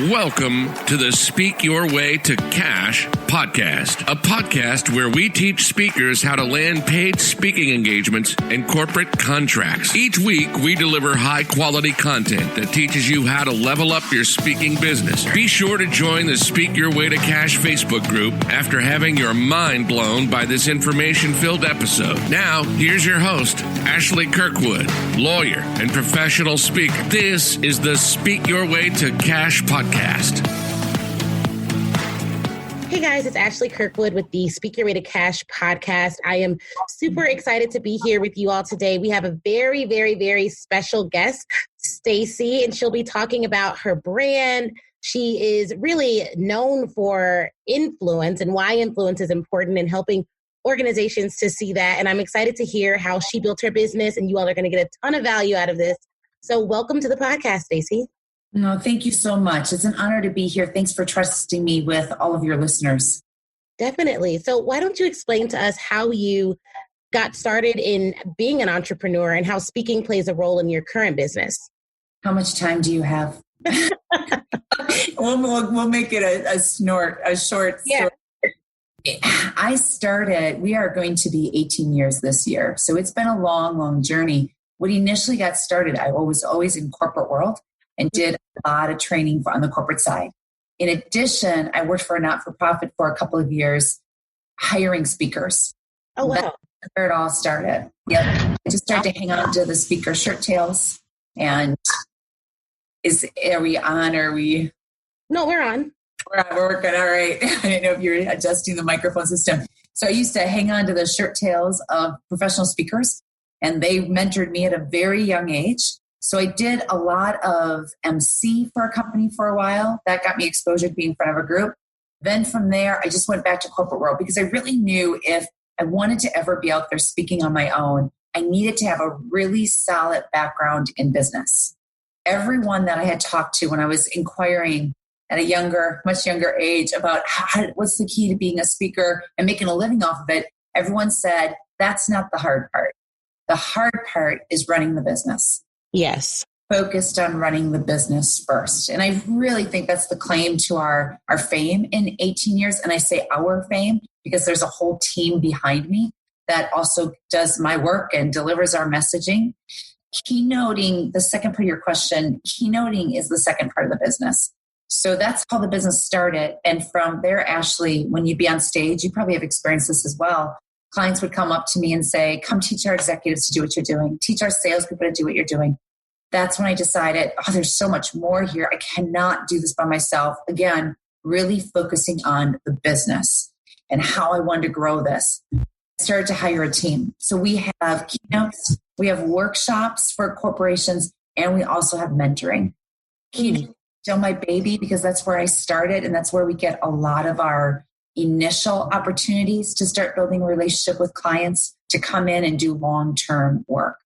Welcome to the Speak Your Way to Cash podcast, a podcast where we teach speakers how to land paid speaking engagements and corporate contracts. Each week, we deliver high-quality content that teaches you how to level up your speaking business. Be sure to join the Speak Your Way to Cash Facebook group after having your mind blown by this information-filled episode. Now, here's your host, Ashley Kirkwood, lawyer and professional speaker. This is the Speak Your Way to Cash podcast. Hey guys, it's Ashley Kirkwood with the Speak Your Way to Cash podcast. I am super excited to be here with you all today. We have a very, very, very special guest, Stacey, and she'll be talking about her brand. She is really known for influence and why influence is important in helping organizations to see that. And I'm excited to hear how she built her business, and you all are going to get a ton of value out of this. So welcome to the podcast, Stacey. No, thank you so much. It's an honor to be here. Thanks for trusting me with all of your listeners. Definitely. So why don't you explain to us how you got started in being an entrepreneur and how speaking plays a role in your current business? How much time do you have? We'll make it a short story. I started, we are going to be 18 years this year. So it's been a long, long journey. When initially got started, I was always in corporate world and did a lot of training on the corporate side. In addition, I worked for a not-for-profit for a couple of years, hiring speakers. Oh, wow. That's where it all started. Yep. I just started to hang on to the speaker shirt tails. And are we on? Or are we? No, we're on. We're working. All right. I didn't know if you were adjusting the microphone system. So I used to hang on to the shirt tails of professional speakers, and they mentored me at a very young age. So I did a lot of MC for a company for a while. That got me exposure to being in front of a group. Then from there, I just went back to corporate world because I really knew if I wanted to ever be out there speaking on my own, I needed to have a really solid background in business. Everyone that I had talked to when I was inquiring at a much younger age about what's the key to being a speaker and making a living off of it, everyone said, that's not the hard part. The hard part is running the business. Yes. Focused on running the business first. And I really think that's the claim to our fame in 18 years. And I say our fame because there's a whole team behind me that also does my work and delivers our messaging. Keynoting, the second part of your question, keynoting is the second part of the business. So that's how the business started. And from there, Ashley, when you be on stage, you probably have experienced this as well. Clients would come up to me and say, come teach our executives to do what you're doing. Teach our salespeople to do what you're doing. That's when I decided, there's so much more here. I cannot do this by myself. Again, really focusing on the business and how I wanted to grow this. I started to hire a team. So we have keynotes, we have workshops for corporations, and we also have mentoring. Keynote, still my baby because that's where I started, and that's where we get a lot of our initial opportunities to start building a relationship with clients to come in and do long-term work.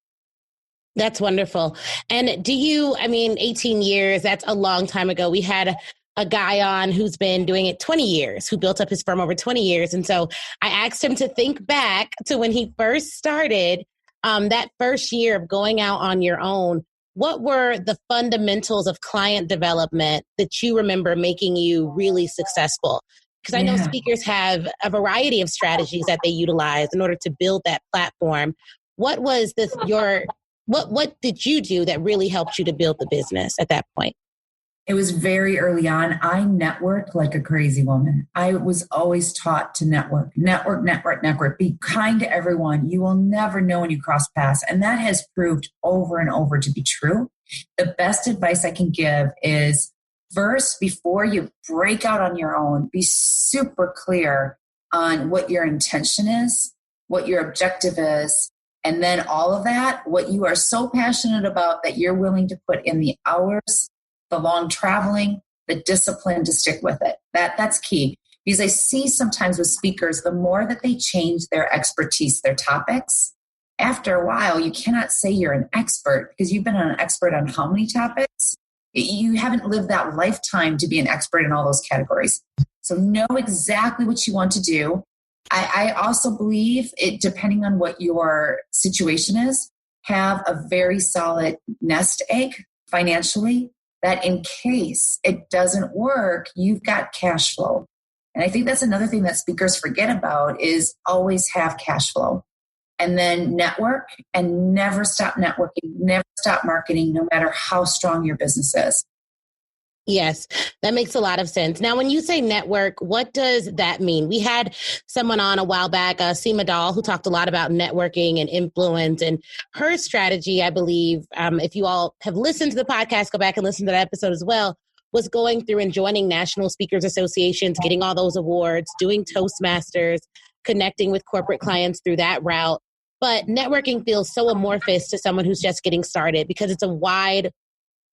That's wonderful. And 18 years, that's a long time ago. We had a guy on who's been doing it 20 years, who built up his firm over 20 years. And so I asked him to think back to when he first started, that first year of going out on your own. What were the fundamentals of client development that you remember making you really successful? Because I know speakers have a variety of strategies that they utilize in order to build that platform. What was what did you do that really helped you to build the business at that point? It was very early on. I networked like a crazy woman. I was always taught to network. Be kind to everyone. You will never know when you cross paths. And that has proved over and over to be true. The best advice I can give is first, before you break out on your own, be super clear on what your intention is, what your objective is, and then all of that, what you are so passionate about that you're willing to put in the hours, the long traveling, the discipline to stick with it. That's key. Because I see sometimes with speakers, the more that they change their expertise, their topics, after a while, you cannot say you're an expert because you've been an expert on how many topics? You haven't lived that lifetime to be an expert in all those categories. So know exactly what you want to do. I also believe it, depending on what your situation is, have a very solid nest egg financially that in case it doesn't work, you've got cash flow. And I think that's another thing that speakers forget about is always have cash flow. And then network and never stop networking, never stop marketing, no matter how strong your business is. Yes, that makes a lot of sense. Now, when you say network, what does that mean? We had someone on a while back, Seema Dahl, who talked a lot about networking and influence, and her strategy, I believe, if you all have listened to the podcast, go back and listen to that episode as well, was going through and joining national speakers associations, getting all those awards, doing Toastmasters, connecting with corporate clients through that route. But networking feels so amorphous to someone who's just getting started because it's a wide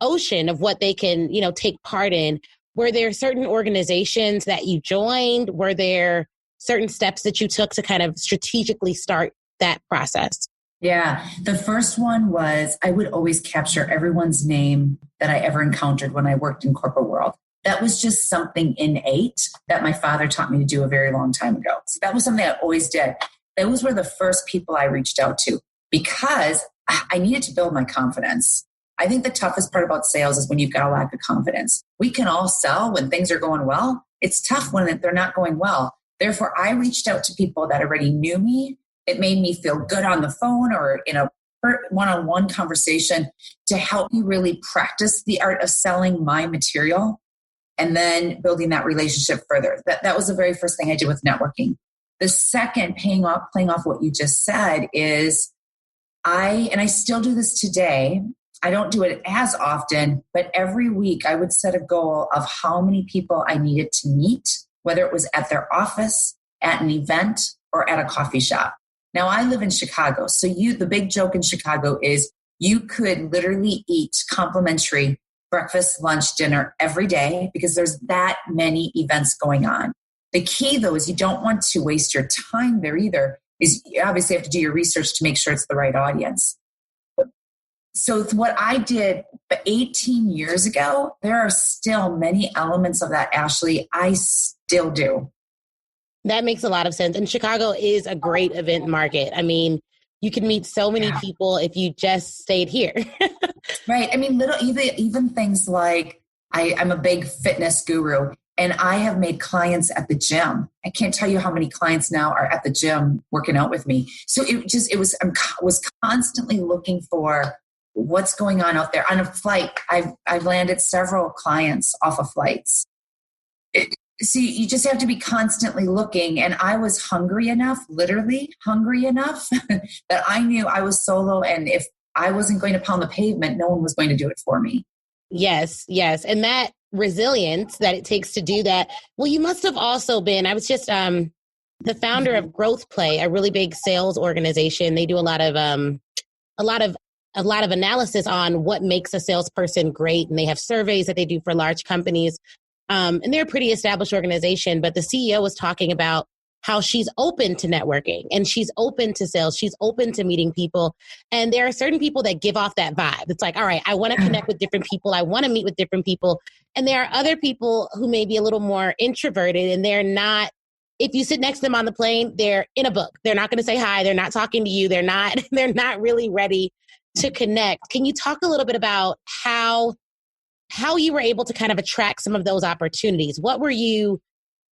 ocean of what they can, take part in. Were there certain organizations that you joined? Were there certain steps that you took to kind of strategically start that process? Yeah. The first one was I would always capture everyone's name that I ever encountered when I worked in corporate world. That was just something innate that my father taught me to do a very long time ago. So that was something I always did. Those were the first people I reached out to because I needed to build my confidence. I think the toughest part about sales is when you've got a lack of confidence. We can all sell when things are going well. It's tough when they're not going well. Therefore, I reached out to people that already knew me. It made me feel good on the phone or in a one-on-one conversation to help me really practice the art of selling my material and then building that relationship further. That was the very first thing I did with networking. The second, playing off what you just said, is I still do this today. I don't do it as often, but every week I would set a goal of how many people I needed to meet, whether it was at their office, at an event, or at a coffee shop. Now I live in Chicago. So the big joke in Chicago is you could literally eat complimentary breakfast, lunch, dinner every day because there's that many events going on. The key though is you don't want to waste your time there either. Is you obviously have to do your research to make sure it's the right audience. So what I did 18 years ago, there are still many elements of that, Ashley, I still do. That makes a lot of sense. And Chicago is a great event market. I mean, you can meet so many people if you just stayed here. Right. I mean, even things like I'm a big fitness guru and I have made clients at the gym. I can't tell you how many clients now are at the gym working out with me. So I was constantly looking for what's going on out there. On a flight, I've landed several clients off of flights. So you just have to be constantly looking. And I was literally hungry enough that I knew I was solo. And if I wasn't going to pound the pavement, no one was going to do it for me. Yes. And that resilience that it takes to do that. Well, you must have also been, I was just the founder of Growth Play, a really big sales organization. They do a lot of analysis on what makes a salesperson great. And they have surveys that they do for large companies. And they're a pretty established organization, but the CEO was talking about how she's open to networking and she's open to sales. She's open to meeting people. And there are certain people that give off that vibe. It's like, all right, I want to connect with different people. I want to meet with different people. And there are other people who may be a little more introverted and they're not, if you sit next to them on the plane, they're in a book. They're not going to say hi. They're not talking to you. They're not really ready to connect. Can you talk a little bit about how you were able to kind of attract some of those opportunities? What were you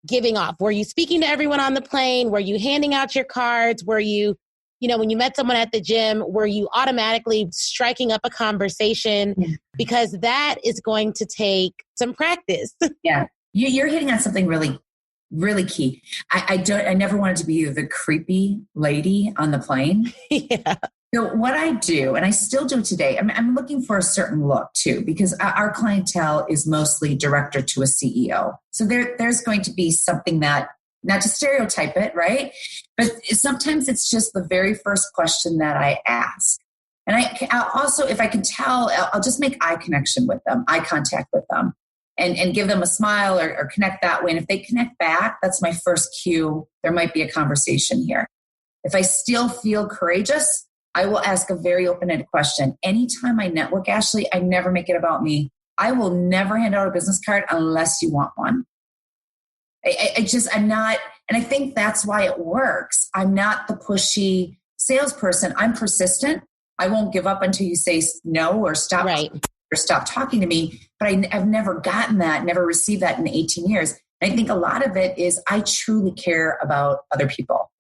giving off? Were you speaking to everyone on the plane? Were you handing out your cards? Were you, when you met someone at the gym, were you automatically striking up a conversation? Yeah. Because that is going to take some practice. Yeah. You're hitting on something really, really key. I never wanted to be the creepy lady on the plane. Yeah. So what I do, and I still do today, I'm looking for a certain look too, because our clientele is mostly director to a CEO. So there's going to be something that, not to stereotype it, right? But sometimes it's just the very first question that I ask. And I'll also, if I can tell, I'll just make eye contact with them and give them a smile or connect that way. And if they connect back, that's my first cue. There might be a conversation here. If I still feel courageous, I will ask a very open-ended question. Anytime I network, Ashley, I never make it about me. I will never hand out a business card unless you want one. I'm not, and I think that's why it works. I'm not the pushy salesperson. I'm persistent. I won't give up until you say no or stop. Right. or stop talking to me. But I've never gotten that, never received that in 18 years. And I think a lot of it is I truly care about other people.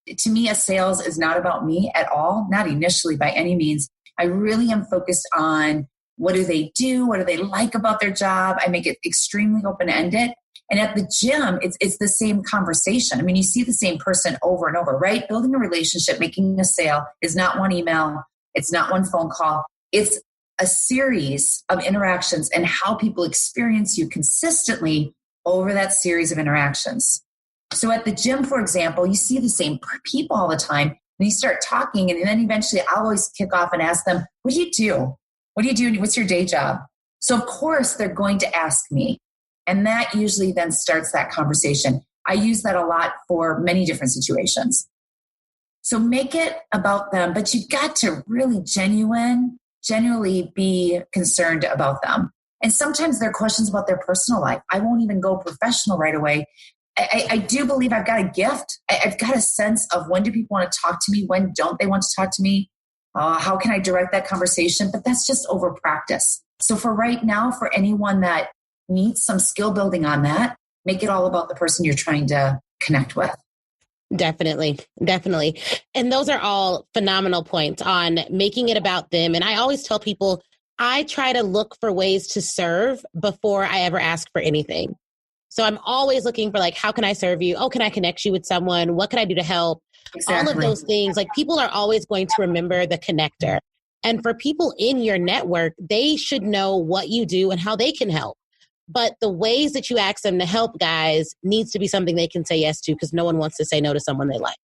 To me, a sales is not about me at all, not initially by any means. I really am focused on what do they do? What do they like about their job? I make it extremely open-ended. And at the gym, it's the same conversation. I mean, you see the same person over and over, right? Building a relationship, making a sale is not one email. It's not one phone call. It's a series of interactions and how people experience you consistently over that series of interactions. So at the gym, for example, you see the same people all the time. And you start talking, and then eventually I'll always kick off and ask them, what do you do? What do you do? What's your day job? So of course they're going to ask me. And that usually then starts that conversation. I use that a lot for many different situations. So make it about them, but you've got to really genuinely be concerned about them. And sometimes there are questions about their personal life. I won't even go professional right away. I do believe I've got a gift. I've got a sense of when do people want to talk to me? When don't they want to talk to me? How can I direct that conversation? But that's just over practice. So for right now, for anyone that needs some skill building on that, make it all about the person you're trying to connect with. Definitely. And those are all phenomenal points on making it about them. And I always tell people, I try to look for ways to serve before I ever ask for anything. So I'm always looking for how can I serve you? Oh, can I connect you with someone? What can I do to help? Exactly. All of those things, people are always going to remember the connector. And for people in your network, they should know what you do and how they can help. But the ways that you ask them to help, guys, needs to be something they can say yes to, because no one wants to say no to someone they like.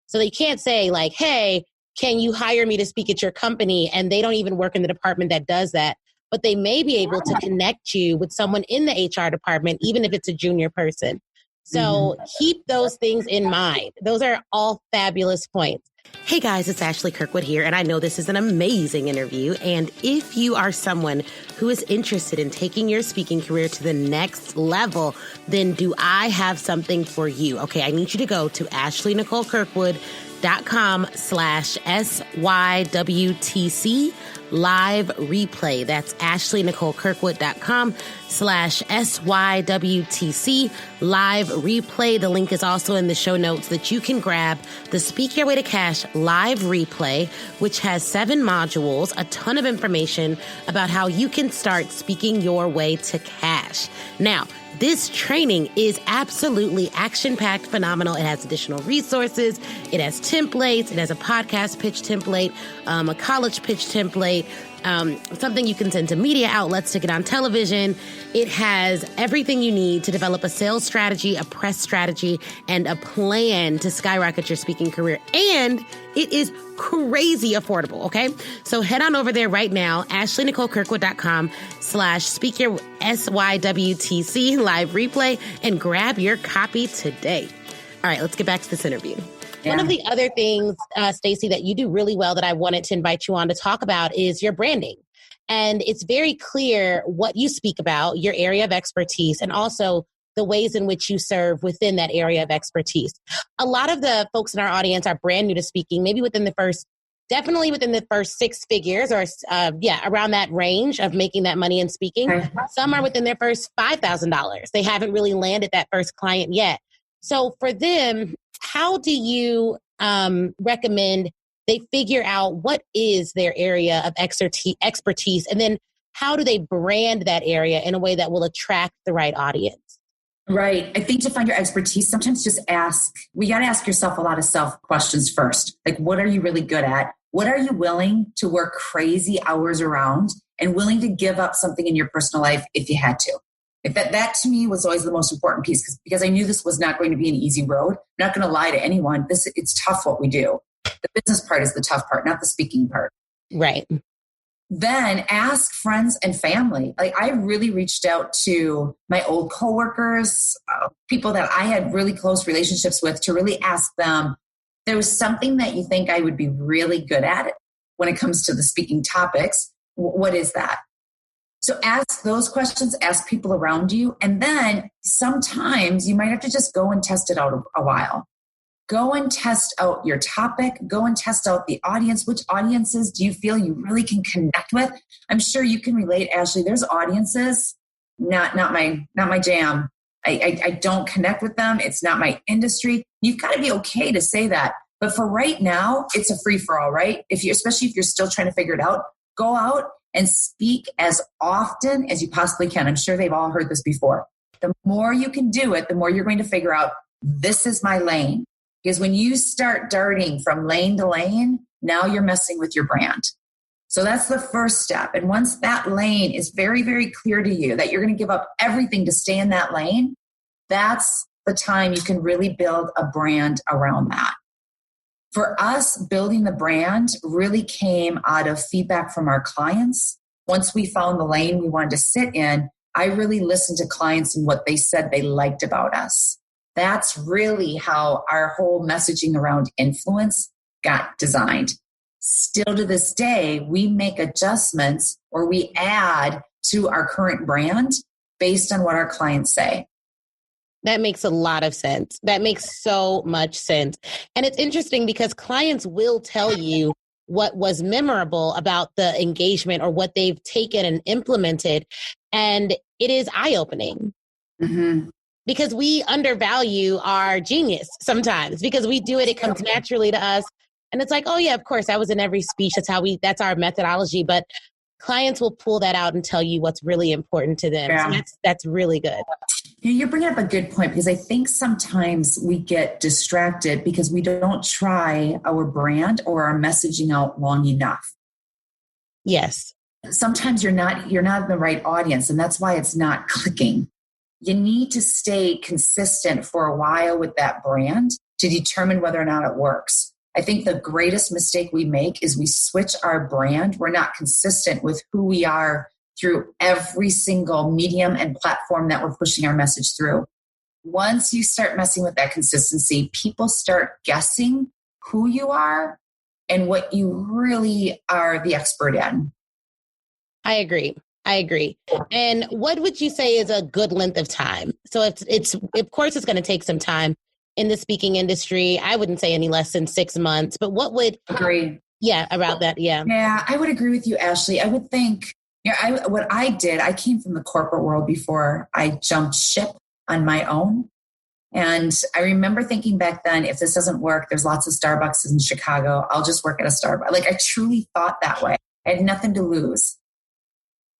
So they can't say hey, can you hire me to speak at your company? And they don't even work in the department that does that. But they may be able to connect you with someone in the HR department, even if it's a junior person. So keep those things in mind. Those are all fabulous points. Hey guys, it's Ashley Kirkwood here, and I know this is an amazing interview. And if you are someone who is interested in taking your speaking career to the next level, then do I have something for you? Okay, I need you to go to ashleynicolekirkwood.com/SYWTC live replay. That's ashleynicolekirkwood.com/SYWTC live replay. The link is also in the show notes that you can grab the Speak Your Way to Cash live replay, which has 7 modules, a ton of information about how you can start speaking your way to cash. Now, this training is absolutely action-packed, phenomenal. It has additional resources. It has templates. It has a podcast pitch template, a college pitch template, something you can send to media outlets to get on television. It has everything you need to develop a sales strategy, a press strategy, and a plan to skyrocket your speaking career. And it is crazy affordable, okay? So head on over there right now, ashleynicolekirkwood.com/SYWTC live replay, and grab your copy today. All right, let's get back to this interview. Yeah. One of the other things, Stacey, that you do really well that I wanted to invite you on to talk about is your branding. And it's very clear what you speak about, your area of expertise, and also the ways in which you serve within that area of expertise. A lot of the folks in our audience are brand new to speaking, maybe definitely within the first 6 figures or around that range of making that money in speaking. Some are within their first $5,000. They haven't really landed that first client yet. So for them, how do you recommend they figure out what is their area of expertise, and then how do they brand that area in a way that will attract the right audience? Right. I think to find your expertise, sometimes just we got to ask yourself a lot of self questions first. What are you really good at? What are you willing to work crazy hours around and willing to give up something in your personal life if you had to? If that to me was always the most important piece, because I knew this was not going to be an easy road. I'm not going to lie to anyone. It's tough what we do. The business part is the tough part, not the speaking part. Right. Then ask friends and family. I really reached out to my old coworkers, people that I had really close relationships with, to really ask them, there was something that you think I would be really good at when it comes to the speaking topics. What is that? So ask those questions, ask people around you. And then sometimes you might have to just go and test it out a while. Go and test out your topic. Go and test out the audience. Which audiences do you feel you really can connect with? I'm sure you can relate, Ashley. There's audiences, not my jam. I don't connect with them. It's not my industry. You've got to be okay to say that. But for right now, it's a free for all, right? Especially if you're still trying to figure it out, go out and speak as often as you possibly can. I'm sure they've all heard this before. The more you can do it, the more you're going to figure out, this is my lane. Because when you start darting from lane to lane, now you're messing with your brand. So that's the first step. And once that lane is very, very clear to you that you're going to give up everything to stay in that lane, that's the time you can really build a brand around that. For us, building the brand really came out of feedback from our clients. Once we found the lane we wanted to sit in, I really listened to clients and what they said they liked about us. That's really how our whole messaging around influence got designed. Still to this day, we make adjustments or we add to our current brand based on what our clients say. That makes a lot of sense. That makes so much sense. And it's interesting because clients will tell you what was memorable about the engagement or what they've taken and implemented. And it is eye-opening. Mm-hmm. Because we undervalue our genius sometimes because we do it. It comes naturally to us. And it's like, oh yeah, of course, I was in every speech. That's our methodology. But clients will pull that out and tell you what's really important to them. Yeah. So that's really good. You're bringing up a good point because I think sometimes we get distracted because we don't try our brand or our messaging out long enough. Yes. Sometimes you're not in the right audience, and that's why it's not clicking. You need to stay consistent for a while with that brand to determine whether or not it works. I think the greatest mistake we make is we switch our brand. We're not consistent with who we are through every single medium and platform that we're pushing our message through. Once you start messing with that consistency, people start guessing who you are and what you really are the expert in. I agree. And what would you say is a good length of time? So it's of course it's going to take some time in the speaking industry. I wouldn't say any less than 6 months, but what would agree? Yeah, about that. Yeah. Yeah, I would agree with you, Ashley. I would think, what I did, I came from the corporate world before I jumped ship on my own. And I remember thinking back then, if this doesn't work, there's lots of Starbucks in Chicago. I'll just work at a Starbucks. Like I truly thought that way. I had nothing to lose.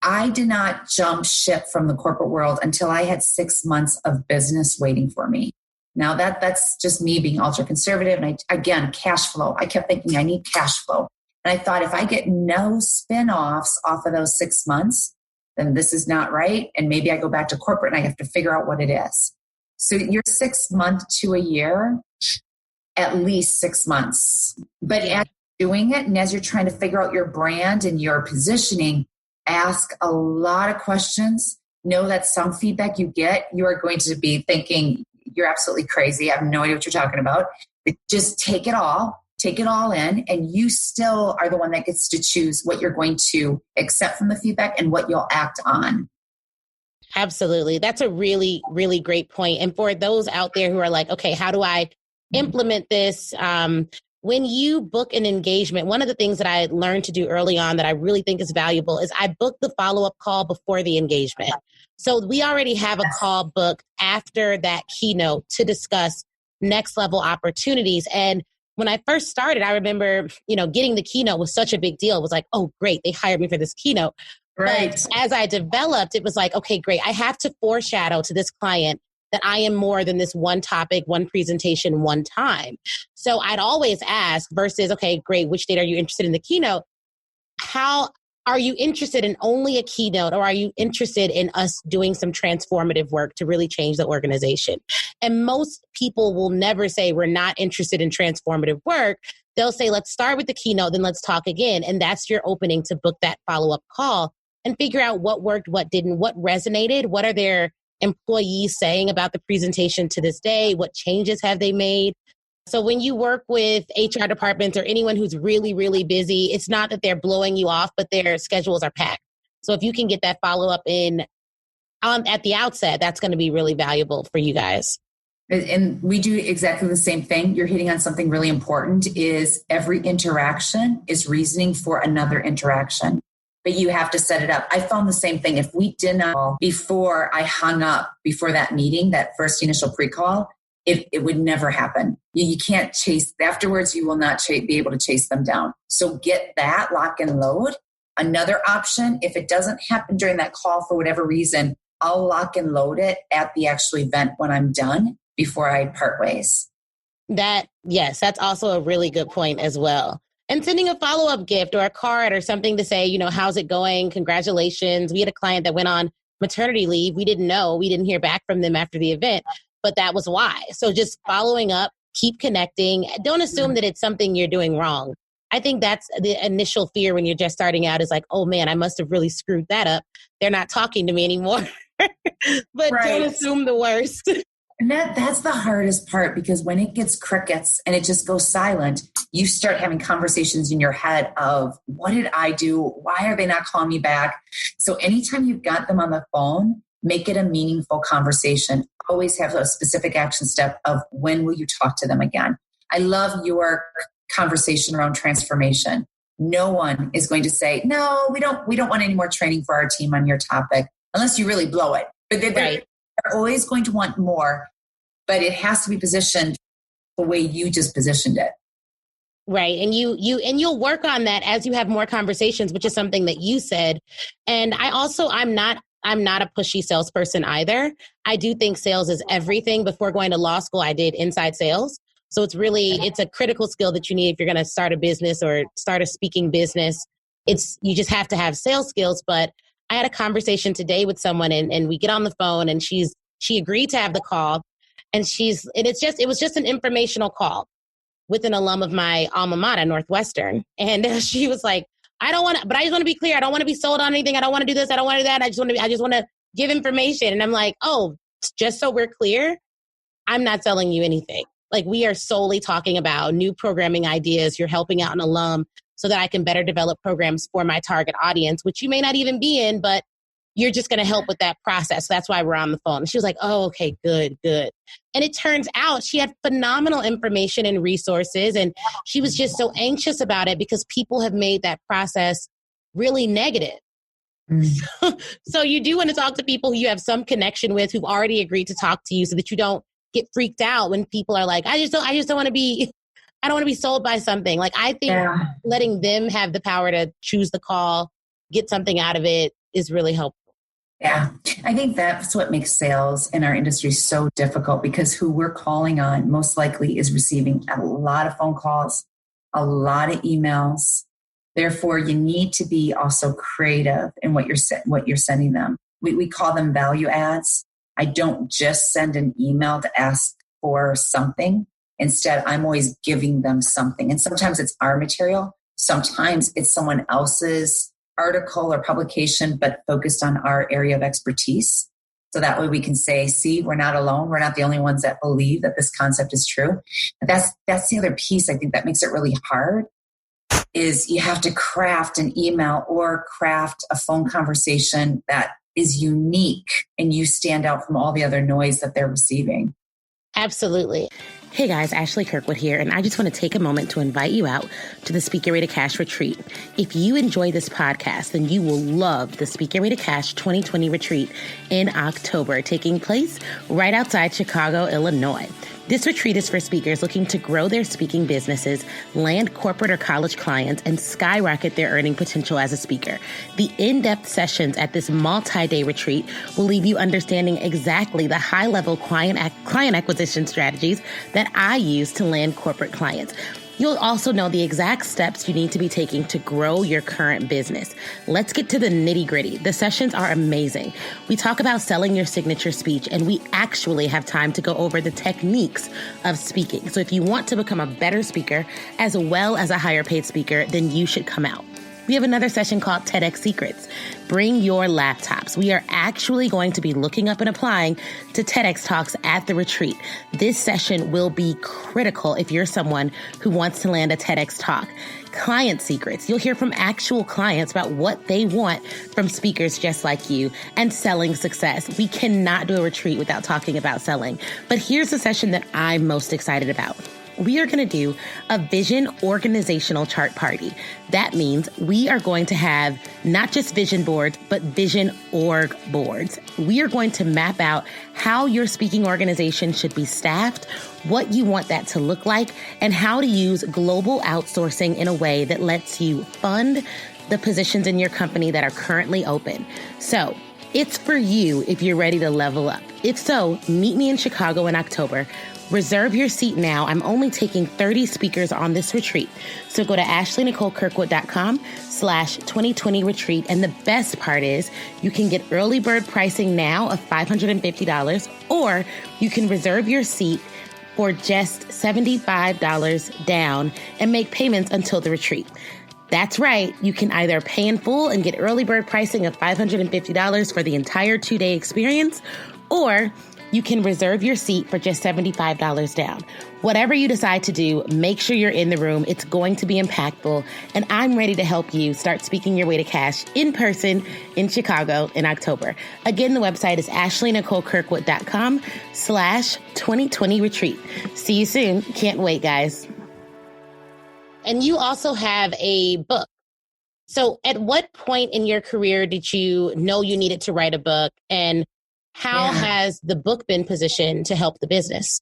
I did not jump ship from the corporate world until I had 6 months of business waiting for me. Now that's just me being ultra conservative. And again, cash flow. I kept thinking I need cash flow. And I thought if I get no spin-offs off of those 6 months, then this is not right. And maybe I go back to corporate and I have to figure out what it is. So you're 6 months to a year, at least 6 months. But as you're doing it and as you're trying to figure out your brand and your positioning, ask a lot of questions. Know that some feedback you get, you are going to be thinking, you're absolutely crazy. I have no idea what you're talking about. But just take it all in, and you still are the one that gets to choose what you're going to accept from the feedback and what you'll act on. Absolutely. That's a really, really great point. And for those out there who are like, okay, how do I implement this? When you book an engagement, one of the things that I learned to do early on that I really think is valuable is I book the follow-up call before the engagement. So we already have a call booked after that keynote to discuss next level opportunities. And when I first started, I remember, getting the keynote was such a big deal. It was like, oh, great, they hired me for this keynote. Right. But as I developed, it was like, okay, great. I have to foreshadow to this client that I am more than this one topic, one presentation, one time. So I'd always ask versus, okay, great, which date are you interested in the keynote? How are you interested in only a keynote, or are you interested in us doing some transformative work to really change the organization? And most people will never say we're not interested in transformative work. They'll say, let's start with the keynote, then let's talk again. And that's your opening to book that follow-up call and figure out what worked, what didn't, what resonated, what are their employees saying about the presentation to this day, what changes have they made. So when you work with HR departments or anyone who's really, really busy, it's not that they're blowing you off, but their schedules are packed. So if you can get that follow-up in at the outset, that's going to be really valuable for you guys. And we do exactly the same thing. You're hitting on something really important is every interaction is reasoning for another interaction, but you have to set it up. I found the same thing. If we did not, before I hung up, before that meeting, that first initial pre-call, it would never happen. You can't chase, afterwards you will not be able to chase them down. So get that, lock and load. Another option, if it doesn't happen during that call for whatever reason, I'll lock and load it at the actual event when I'm done before I part ways. Yes, that's also a really good point as well. And sending a follow-up gift or a card or something to say, how's it going? Congratulations. We had a client that went on maternity leave. We didn't know. We didn't hear back from them after the event, but that was why. So just following up, keep connecting. Don't assume that it's something you're doing wrong. I think that's the initial fear when you're just starting out is like, oh man, I must have really screwed that up. They're not talking to me anymore. But Don't assume the worst. And that's the hardest part, because when it gets crickets and it just goes silent, you start having conversations in your head of, what did I do? Why are they not calling me back? So anytime you've got them on the phone, make it a meaningful conversation. Always have a specific action step of when will you talk to them again? I love your conversation around transformation. No one is going to say, no, we don't want any more training for our team on your topic, unless you really blow it. But they're always going to want more, but it has to be positioned the way you just positioned it. Right. And you'll work on that as you have more conversations, which is something that you said. And I'm not a pushy salesperson either. I do think sales is everything. Before going to law school, I did inside sales. So it's a critical skill that you need if you're going to start a business or start a speaking business. You just have to have sales skills. But I had a conversation today with someone and we get on the phone and she agreed to have the call. And it was just an informational call with an alum of my alma mater, Northwestern. And she was like, but I just want to be clear. I don't want to be sold on anything. I don't want to do this. I don't want to do that. I just want to give information. And I'm like, oh, just so we're clear, I'm not selling you anything. Like, we are solely talking about new programming ideas. You're helping out an alum so that I can better develop programs for my target audience, which you may not even be in, but you're just going to help with that process. So that's why we're on the phone. And she was like, oh, okay, good. And it turns out she had phenomenal information and resources. And she was just so anxious about it because people have made that process really negative. So you do want to talk to people who you have some connection with, who've already agreed to talk to you, so that you don't get freaked out when people are like, I don't want to be sold by something. Like, I think letting them have the power to choose the call, get something out of it, is really helpful. Yeah, I think that's what makes sales in our industry so difficult, because who we're calling on most likely is receiving a lot of phone calls, a lot of emails. Therefore, you need to be also creative in what you're sending them. We call them value adds. I don't just send an email to ask for something. Instead, I'm always giving them something. And sometimes it's our material. Sometimes it's someone else's article or publication, but focused on our area of expertise. So that way we can say, see, we're not alone. We're not the only ones that believe that this concept is true. But that's the other piece, I think, that makes it really hard, is you have to craft an email or craft a phone conversation that is unique and you stand out from all the other noise that they're receiving. Absolutely. Hey guys, Ashley Kirkwood here, and I just want to take a moment to invite you out to the Speak Your Way to Cash retreat. If you enjoy this podcast, then you will love the Speak Your Way to Cash 2020 retreat in October, taking place right outside Chicago, Illinois. This retreat is for speakers looking to grow their speaking businesses, land corporate or college clients, and skyrocket their earning potential as a speaker. The in-depth sessions at this multi-day retreat will leave you understanding exactly the high-level client acquisition strategies that I use to land corporate clients. You'll also know the exact steps you need to be taking to grow your current business. Let's get to the nitty-gritty. The sessions are amazing. We talk about selling your signature speech, and we actually have time to go over the techniques of speaking. So if you want to become a better speaker as well as a higher paid speaker, then you should come out. We have another session called TEDx Secrets. Bring your laptops. We are actually going to be looking up and applying to TEDx Talks at the retreat. This session will be critical if you're someone who wants to land a TEDx Talk. Client secrets. You'll hear from actual clients about what they want from speakers just like you, and selling success. We cannot do a retreat without talking about selling. But here's the session that I'm most excited about. We are going to do a vision organizational chart party. That means we are going to have not just vision boards, but vision org boards. We are going to map out how your speaking organization should be staffed, what you want that to look like, and how to use global outsourcing in a way that lets you fund the positions in your company that are currently open. So it's for you if you're ready to level up. If so, meet me in Chicago in October. Reserve your seat now. I'm only taking 30 speakers on this retreat. So go to ashleynicolekirkwood.com/2020 retreat. And the best part is you can get early bird pricing now of $550, or you can reserve your seat for just $75 down and make payments until the retreat. That's right. You can either pay in full and get early bird pricing of $550 for the entire 2-day experience, or you can reserve your seat for just $75 down. Whatever you decide to do, make sure you're in the room. It's going to be impactful, and I'm ready to help you start speaking your way to cash in person in Chicago in October. Again, the website is ashleynicolekirkwood.com/2020 retreat. See you soon. Can't wait, guys. And you also have a book. So at what point in your career did you know you needed to write a book, and how has the book been positioned to help the business?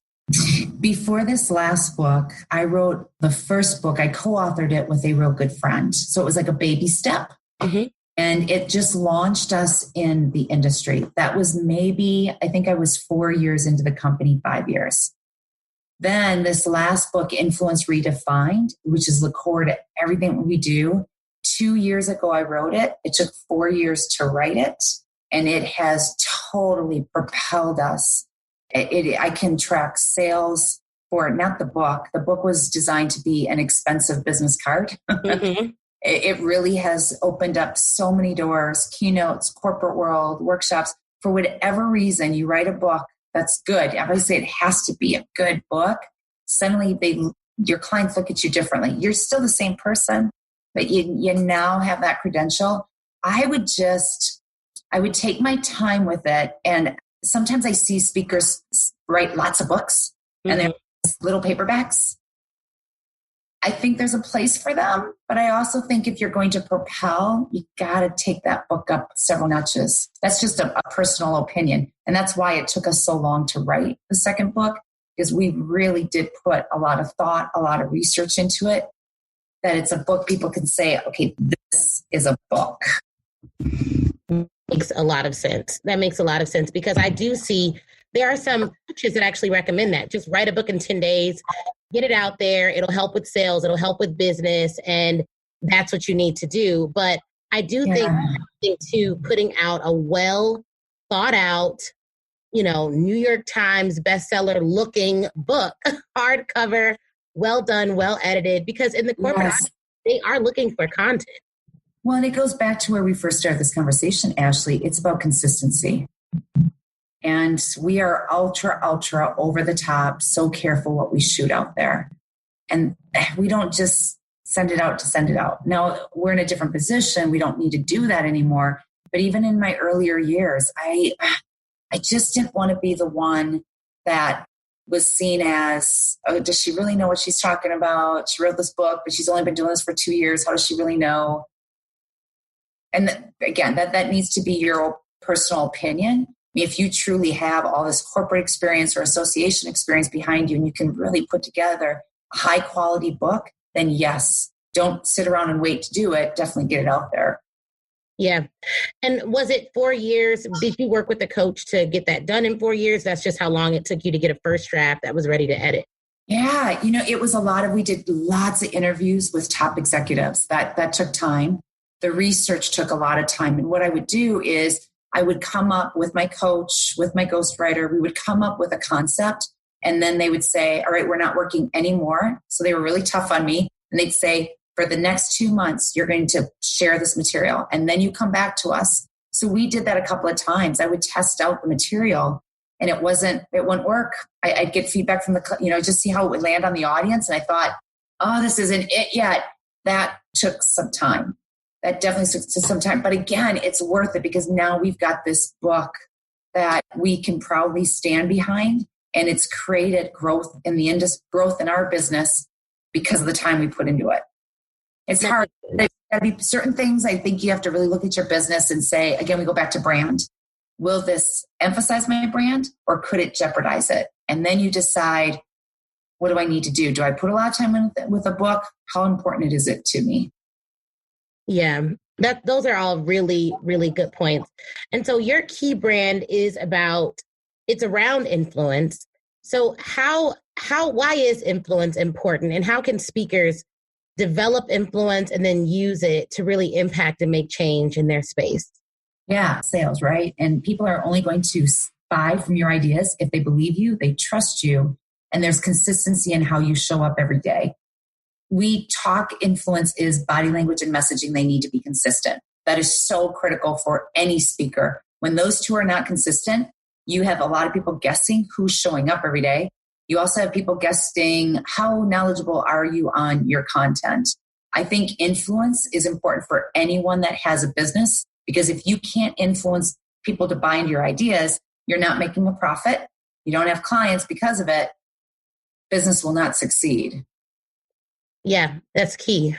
Before this last book, I wrote the first book. I co-authored it with a real good friend. So it was like a baby step. Mm-hmm. And it just launched us in the industry. That was maybe, I think I was 4 years into the company, 5 years. Then this last book, Influence Redefined, which is the core to everything we do. 2 years ago, I wrote it. It took 4 years to write it. And it has totally propelled us. I can track sales for it, not the book. The book was designed to be an expensive business card. Mm-hmm. It really has opened up so many doors, keynotes, corporate world, workshops. For whatever reason, you write a book that's good. I always say it has to be a good book. Suddenly, your clients look at you differently. You're still the same person, but you now have that credential. I would take my time with it. And sometimes I see speakers write lots of books, mm-hmm. and they're little paperbacks. I think there's a place for them, but I also think if you're going to propel, you got to take that book up several notches. That's just a personal opinion. And that's why it took us so long to write the second book, because we really did put a lot of thought, a lot of research into it, that it's a book people can say, okay, this is a book. Makes a lot of sense. That makes a lot of sense, because I do see there are some coaches that actually recommend that. Just write a book in 10 days, get it out there. It'll help with sales. It'll help with business. And that's what you need to do. But I do think too, putting out a well thought out, New York Times bestseller looking book, hardcover, well done, well edited, because in the corporate, they are looking for content. Well, and it goes back to where we first started this conversation, Ashley. It's about consistency. And we are ultra over the top, so careful what we shoot out there. And we don't just send it out to send it out. Now, we're in a different position. We don't need to do that anymore. But even in my earlier years, I just didn't want to be the one that was seen as, oh, does she really know what she's talking about? She wrote this book, but she's only been doing this for 2 years. How does she really know? And again, that needs to be your personal opinion. I mean, if you truly have all this corporate experience or association experience behind you, and you can really put together a high quality book, then yes, don't sit around and wait to do it. Definitely get it out there. Yeah. And was it 4 years? Did you work with a coach to get that done in 4 years? That's just how long it took you to get a first draft that was ready to edit. Yeah. It was we did lots of interviews with top executives. That took time. The research took a lot of time. And what I would do is I would come up with my coach, with my ghostwriter, we would come up with a concept, and then they would say, all right, we're not working anymore. So they were really tough on me. And they'd say, for the next 2 months, you're going to share this material and then you come back to us. So we did that a couple of times. I would test out the material and it wouldn't work. I'd get feedback from just see how it would land on the audience. And I thought, oh, this isn't it yet. That took some time. That definitely took some time. But again, it's worth it because now we've got this book that we can proudly stand behind. And it's created growth in the industry, growth in our business because of the time we put into it. It's hard. There's got to be certain things I think you have to really look at your business and say, again, we go back to brand. Will this emphasize my brand or could it jeopardize it? And then you decide, what do I need to do? Do I put a lot of time in with a book? How important is it to me? Yeah, those are all really, really good points. And so your key brand is it's around influence. So why is influence important and how can speakers develop influence and then use it to really impact and make change in their space? Yeah, sales, right? And people are only going to buy from your ideas if they believe you, they trust you, and there's consistency in how you show up every day. We talk influence is body language and messaging. They need to be consistent. That is so critical for any speaker. When those two are not consistent, you have a lot of people guessing who's showing up every day. You also have people guessing how knowledgeable are you on your content. I think influence is important for anyone that has a business because if you can't influence people to buy into your ideas, you're not making a profit. You don't have clients because of it. Business will not succeed. Yeah, that's key.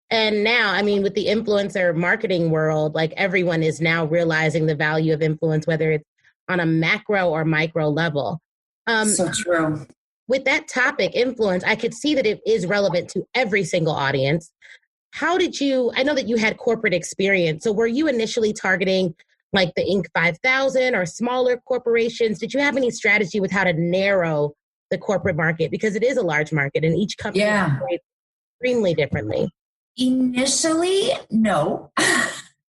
And now, I mean, with the influencer marketing world, like everyone is now realizing the value of influence, whether it's on a macro or micro level. So true. With that topic, influence, I could see that it is relevant to every single audience. I know that you had corporate experience. So were you initially targeting like the Inc. 5000 or smaller corporations? Did you have any strategy with how to narrow the corporate market? Because it is a large market and each company operates extremely differently. Initially, no.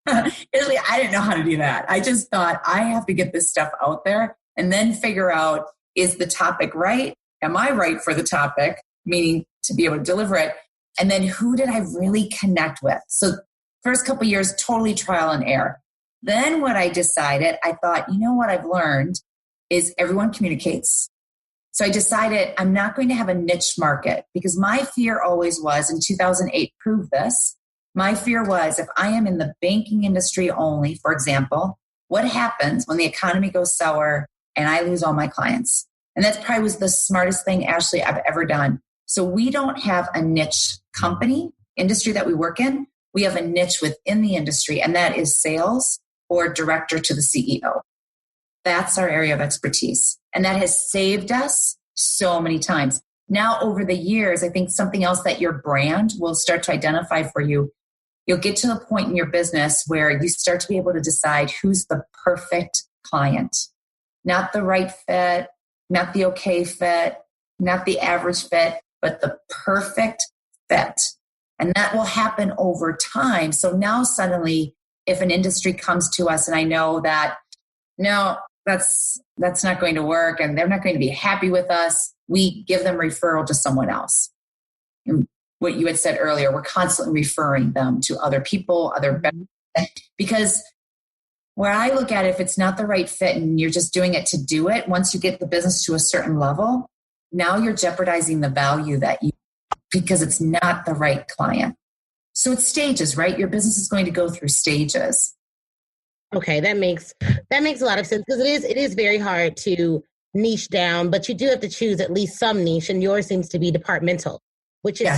Initially, I didn't know how to do that. I just thought I have to get this stuff out there and then figure out, is the topic right? Am I right for the topic? Meaning to be able to deliver it. And then who did I really connect with? So first couple of years, totally trial and error. Then what I decided, I thought, you know what I've learned is everyone communicates. So I decided I'm not going to have a niche market because my fear always was, and 2008 proved this, my fear was if I am in the banking industry only, for example, what happens when the economy goes sour and I lose all my clients? And that probably was the smartest thing, Ashley, I've ever done. So we don't have a niche company, industry that we work in. We have a niche within the industry, and that is sales or director to the CEO. That's our area of expertise. And that has saved us so many times. Now, over the years, I think something else that your brand will start to identify for you, you'll get to the point in your business where you start to be able to decide who's the perfect client, not the right fit, not the okay fit, not the average fit, but the perfect fit. And that will happen over time. So now suddenly, if an industry comes to us and I know that, no, that's not going to work and they're not going to be happy with us, we give them referral to someone else. And what you had said earlier, we're constantly referring them to other people, because where I look at it, if it's not the right fit and you're just doing it to do it, once you get the business to a certain level, now you're jeopardizing the value because it's not the right client. So it's stages, right? Your business is going to go through stages. Okay, that makes a lot of sense because it is very hard to niche down, but you do have to choose at least some niche, and yours seems to be departmental, which it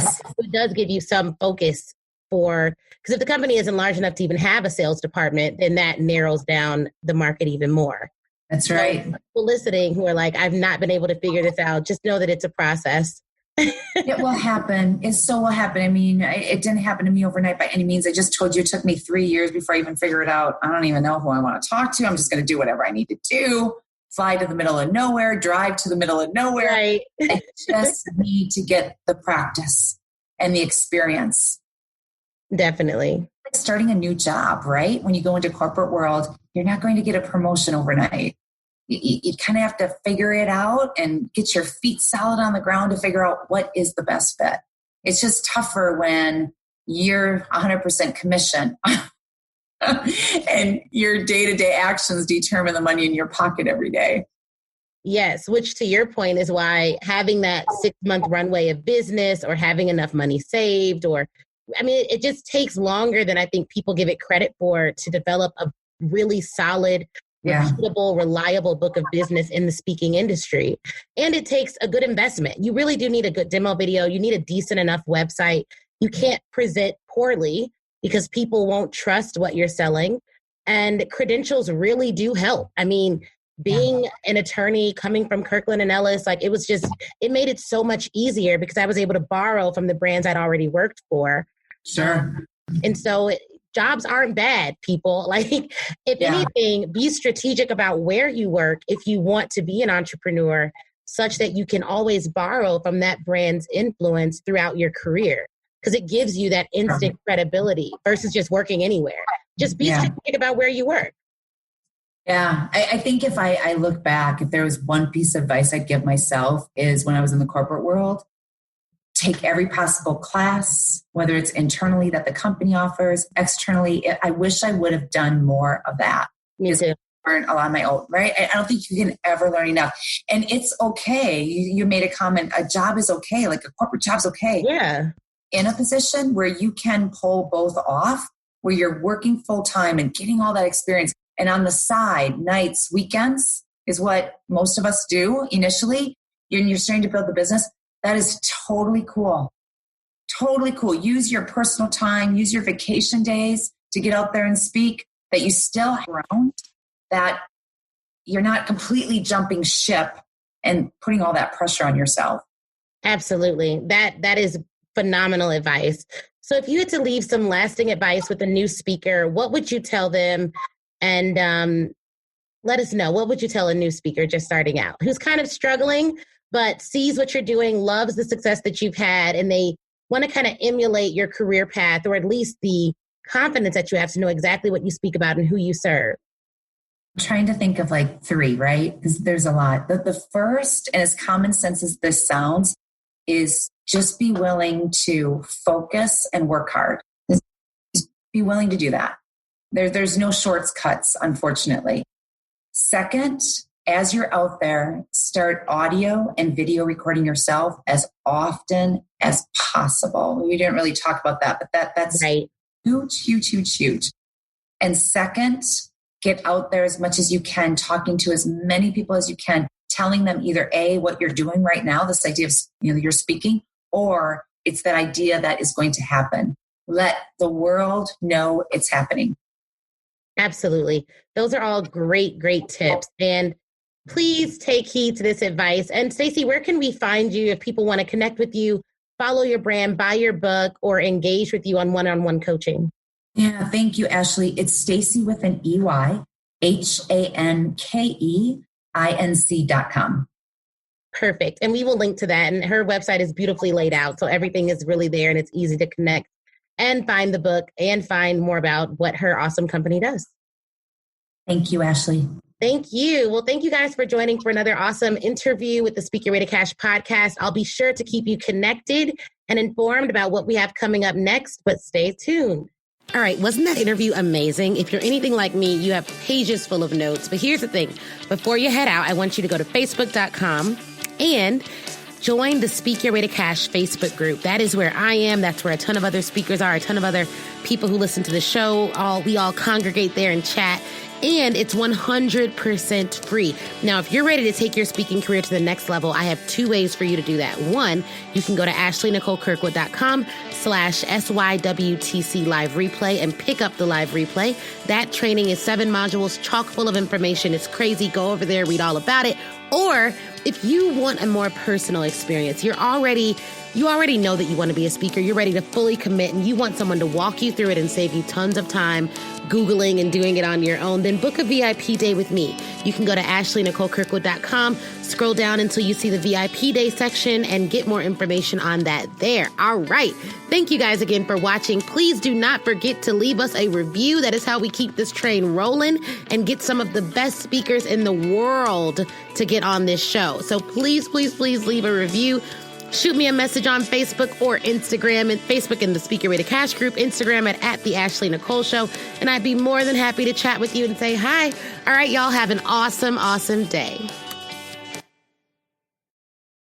does give you some focus because if the company isn't large enough to even have a sales department, then that narrows down the market even more. That's right. So people listening who are like, I've not been able to figure this out, just know that it's a process. It will happen. It so will happen. I mean, it didn't happen to me overnight by any means. I just told you it took me 3 years before I even figure it out. I don't even know who I want to talk to. I'm just going to do whatever I need to do. Fly to the middle of nowhere, drive to the middle of nowhere. Right. I just need to get the practice and the experience. Definitely. Like starting a new job, right? When you go into corporate world, you're not going to get a promotion overnight. You kind of have to figure it out and get your feet solid on the ground to figure out what is the best fit. It's just tougher when you're 100% commission and your day-to-day actions determine the money in your pocket every day. Yes, which to your point is why having that 6-month runway of business or having enough money saved, it just takes longer than I think people give it credit for to develop a really solid, repeatable, reliable book of business in the speaking industry. And it takes a good investment. You really do need a good demo video. You need a decent enough website. You can't present poorly because people won't trust what you're selling. And credentials really do help. I mean, being an attorney coming from Kirkland and Ellis, it made it so much easier because I was able to borrow from the brands I'd already worked for. Sure. And so jobs aren't bad, people. If anything, be strategic about where you work if you want to be an entrepreneur, such that you can always borrow from that brand's influence throughout your career, because it gives you that instant credibility versus just working anywhere. Just be strategic about where you work. Yeah, I think if I look back, if there was one piece of advice I'd give myself is when I was in the corporate world, take every possible class, whether it's internally that the company offers, externally. I wish I would have done more of that. Me too. Learn a lot on my own, right? I don't think you can ever learn enough. And it's okay. You made a comment, a job is okay, like a corporate job's okay. Yeah. In a position where you can pull both off, where you're working full time and getting all that experience. And on the side, nights, weekends is what most of us do initially. You're starting to build the business. That is totally cool. Totally cool. Use your personal time, use your vacation days to get out there and speak, that you still have ground, that you're not completely jumping ship and putting all that pressure on yourself. Absolutely. That is phenomenal advice. So if you had to leave some lasting advice with a new speaker, what would you tell them? And let us know, what would you tell a new speaker just starting out who's kind of struggling, but sees what you're doing, loves the success that you've had, and they want to kind of emulate your career path, or at least the confidence that you have to know exactly what you speak about and who you serve? I'm trying to think of 3, right? Because there's a lot. The first, and as common sense as this sounds, is just be willing to focus and work hard. Just be willing to do that. There's no shortcuts, unfortunately. Second, as you're out there, start audio and video recording yourself as often as possible. We didn't really talk about that, but that's right. Huge. And second, get out there as much as you can, talking to as many people as you can, telling them either A, what you're doing right now, this idea of you're speaking, or it's that idea that is going to happen. Let the world know it's happening. Absolutely. Those are all great tips. And please take heed to this advice. And Stacey, where can we find you if people want to connect with you, follow your brand, buy your book, or engage with you on one-on-one coaching? Yeah, thank you, Ashley. It's Stacey with an EY, HANKEINC.com. Perfect. And we will link to that. And her website is beautifully laid out. So everything is really there and it's easy to connect and find the book and find more about what her awesome company does. Thank you, Ashley. Thank you. Well, thank you guys for joining for another awesome interview with the Speak Your Way to Cash podcast. I'll be sure to keep you connected and informed about what we have coming up next, but stay tuned. All right. Wasn't that interview amazing? If you're anything like me, you have pages full of notes. But here's the thing. Before you head out, I want you to go to facebook.com and join the Speak Your Way to Cash Facebook group. That is where I am. That's where a ton of other speakers are, a ton of other people who listen to the show. We all congregate there and chat. And it's 100% free. Now, if you're ready to take your speaking career to the next level, I have 2 ways for you to do that. One, you can go to ashleynicolekirkwood.com/SYWTC live replay and pick up the live replay. That training is 7 modules, chock full of information. It's crazy. Go over there, read all about it. Or if you want a more personal experience, you already know that you want to be a speaker. You're ready to fully commit and you want someone to walk you through it and save you tons of time Googling and doing it on your own, then book a VIP day with me. You can go to ashleynicolekirkwood.com, scroll down until you see the VIP day section and get more information on that there. All right. Thank you guys again for watching. Please do not forget to leave us a review. That is how we keep this train rolling and get some of the best speakers in the world to get on this show. So please leave a review. shoot me a message on Facebook or Instagram, and Facebook in the Speak Your Way to Cash group, Instagram at the Ashley Nicole Show. And I'd be more than happy to chat with you and say hi. All right, y'all have an awesome, awesome day.